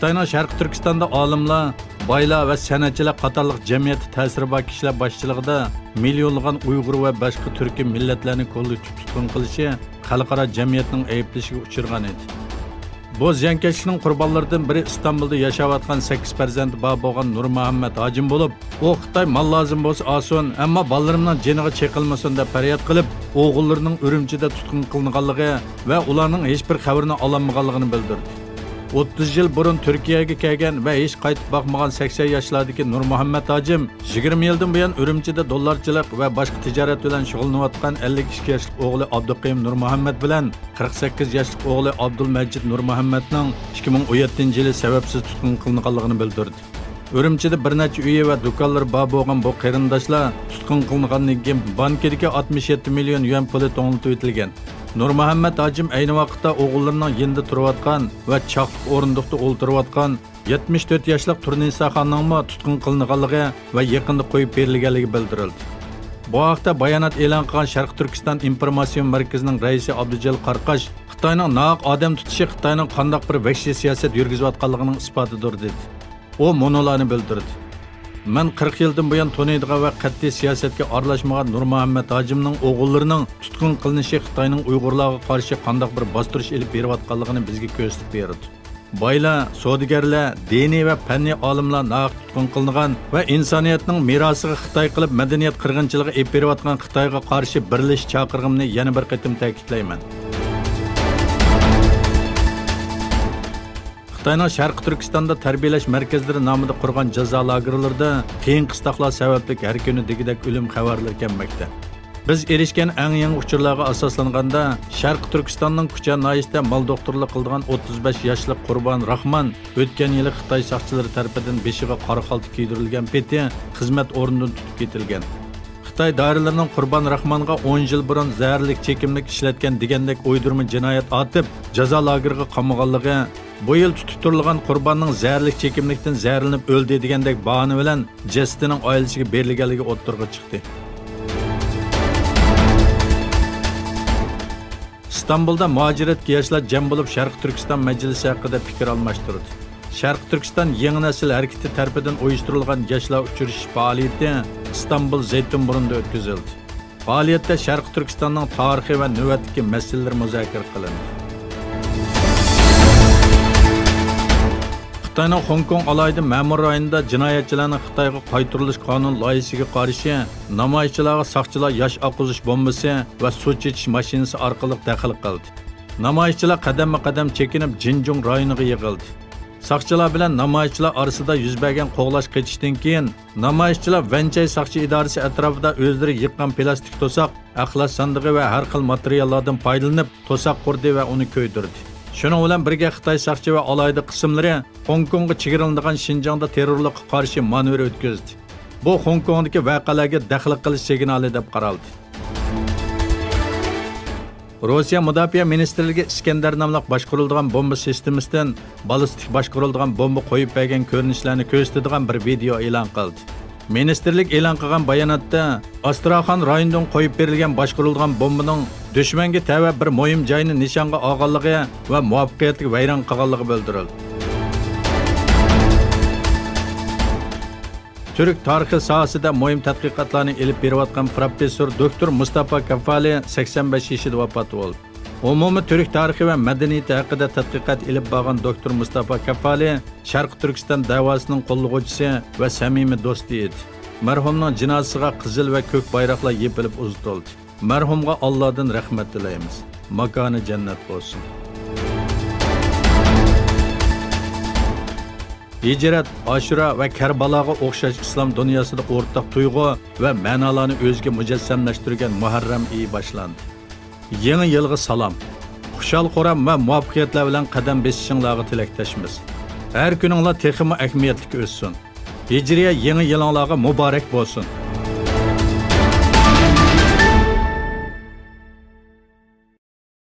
Xitoyning Sharq Turkistonda olimlar, boylar va san'atchilar qatorliq jamiyati ta'siri bor kishilar boshchiligida millionlagan Uyg'ur va boshqa turkiy millatlarni qo'lga tutqun qilishi xalqaro jamiyatning ayblashiga uchirgan edi. Bu ziyonkashlikning qurbonlaridan biri İstanbulda yashayotgan 8 farzandi bor bo'lgan Nurmuhammad Hojim bo'lib, u Xitoy mal lozim bo'lsa olsin, ammo bolalarimning jiniga chekilmasin deb faryod qilib, o'g'illarining Urumchida tutqun qilinganligi va ularning hech bir xabarini olmaganligini bildirdi. 30 yil burun Turkiyaga kelgan va hech qaytib boqmagan 80 yoshlardagi Nurmuhammad Hojim 20 yildan buyon Urumchida dollarchilik va boshqa tijorat bilan shug'ullanayotgan 52 yoshlik o'g'li Abduqayim Nurmuhammad bilan 48 yoshlik o'g'li Abdulmajid Nurmuhammadning 2017-yili sababsiz tutqun qilinganligini bildirdi. Urumchida bir necha uyi va do'konlar bor bo'lgan bu qarindoshlar tutqun qilingandan keyin bankadagi 67 million yuan puli to'g'rilib o'tilgan. Nurmuhammad Hojim ayni vaqtda o'g'illarining yinda turayotgan va chaqliq o'rindiqda o'ltirayotgan 74 yoshlik Turnisa xonimning tutqun qilinganligi va yaqinda qo'yib berilganligi bildirildi. Bu haqda bayonot e'lon qilgan Sharq Turkiston informatsion markazining raisi Abdujal Qarqash Xitoyning naq odam tutishi Xitoyning qanday bir vahshiy siyosat yurgizayotganligining isbotidir dedi. U monolarni bildirdi. Men 40 yildan buyon to'naydigan va qat'iy siyosatga aralashmagan Nurmuhammad Hojimning o'g'illarining tutqun qilinishi Xitoyning Uyg'urlarga qarshi qanday bir bostirish elib berayotganligini bizga ko'rsatib berdi. Boylar, savdogarlar, diniy va fanniy olimlar naq tutqun qilingan va insoniyatning merosiga Xitoy qilib madaniyat qirg'inchiligi elib berayotgan Xitoyga qarshi birlash chaqirig'imni yana bir qatim ta'kidlayman. Xitoyning Sharq Turkistonda tarbiyalash markazlari nomida qurgan jazo lagerlarida qiyin qistoqlar sababli har kuni degidek o'lim xabarlari kelmoqda. Biz erishgan eng yangi uchurlarga asoslanganda Sharq Turkistonning Kucha noyisida mal doktorlik qilgan 35 yoshli Qurbon Rahman o'tgan yili Xitoy soqchilari tomonidan beshiga qora xalta kiydirilgan peti xizmat o'rnidan tutib ketilgan. Xitoy doiralarining Qurbon Rahmanga 10 yil burun zaharlik chekimlik ishlatgan degandek o'ydirma jinoyat atib jazo lageriga qamag'anligi, bu yil tutib turilgan Qurbonning zaharlik chekimlikdan zaharlanib o'ldi degandek bahona bilan jasadining oilasiga berilganligi o'ttirg'a chiqdi. İstanbulda muaciratga yoshlar jam bo'lib Sharq Turkiston majlisi haqida fikr almashtirdi. Sharq Turkiston yangi nasil harakati tarafidan uyushtirilgan yoshlar uchrashish faoliyati İstanbul Zaytunburun'da o'tkazildi. Faoliyatda Sharq Turkistonning tarixi va navbatdagi masalalar muzokara qilindi. Xitoyning Hong Kong alayida ma'mur rayonida jinoyatchilarning Xitoyga qaytarilish qonun loyihasiga qarshi namoyishchilarga soqchilar yosh oqizish bombasi va suv chechish mashinasi orqali daxl qildi. Namoyishchilar qadam-qadam chekinib Jinjong rayoniga yig'ildi. Soqchilar bilan namoyishchilar orasida yuz bergan qo'g'lash qechishdan keyin namoyishchilar Vanchay soqchi idorasi atrofida o'zlari yiqqan plastik to'saq, axlat sandig'i va har xil materiallardan foydalanib to'saq qurdi va uni ko'ydirdi. Shuning bilan birga Xitoy soqchi va alayda qismlari Hong Kongga chegaralangan Xinjiangda terrorlikqa qarshi manevr o'tkazdi. Bu Hong Kongdagi voqealarga daxl qilish signali deb qaraldi. Rossiya Mudofaa ministrligi Iskandar nomli boshqariladigan bomba sistemasidan ballistik boshqariladigan bomba qo'yib bergan ko'rinishlarni ko'rsatadigan bir video e'lon qildi. Ministerlik e'lon qilgan bayonotda Astrakhan rayonidan qo'yib berilgan boshqariladigan bombaning dushmanga tava bir muhim joyni nishonga olganligi va muvaffaqiyatli vayron qilganligi bildirildi. Türk tarixi sohasida muhim tadqiqotlarni elib berayotgan professor doktor Mustafa Kafali 85 yoshida vafot bo'ldi. Umumiy Türk tarixi va madaniyati haqida tadqiqot elib borgan doktor Mustafa Kafali Sharq Turkiston davosining qo'llovchisi va samimiy do'sti edi. Marhumning jinozasiga qizil va ko'k bayroqlar yepilib uzatildi. Marhumga Allohdan rahmat tilaymiz. Makoni jannat bo'lsin. Hicret, Aşura ve Kerbalaga o'xshash islom dunyosida o'rtaq tuyg'u va ma'nolarni o'ziga mujassamlashtirgan Muharram iyi boshlandi. Yangi yilga salom. Xushal Quram va muvaffaqiyatlar bilan qadam besishinglarga tilakdoshmiz. Har kuninglar texmi ahamiyatli o'tsin. Hijriya yangi yilinglarga muborak bo'lsin.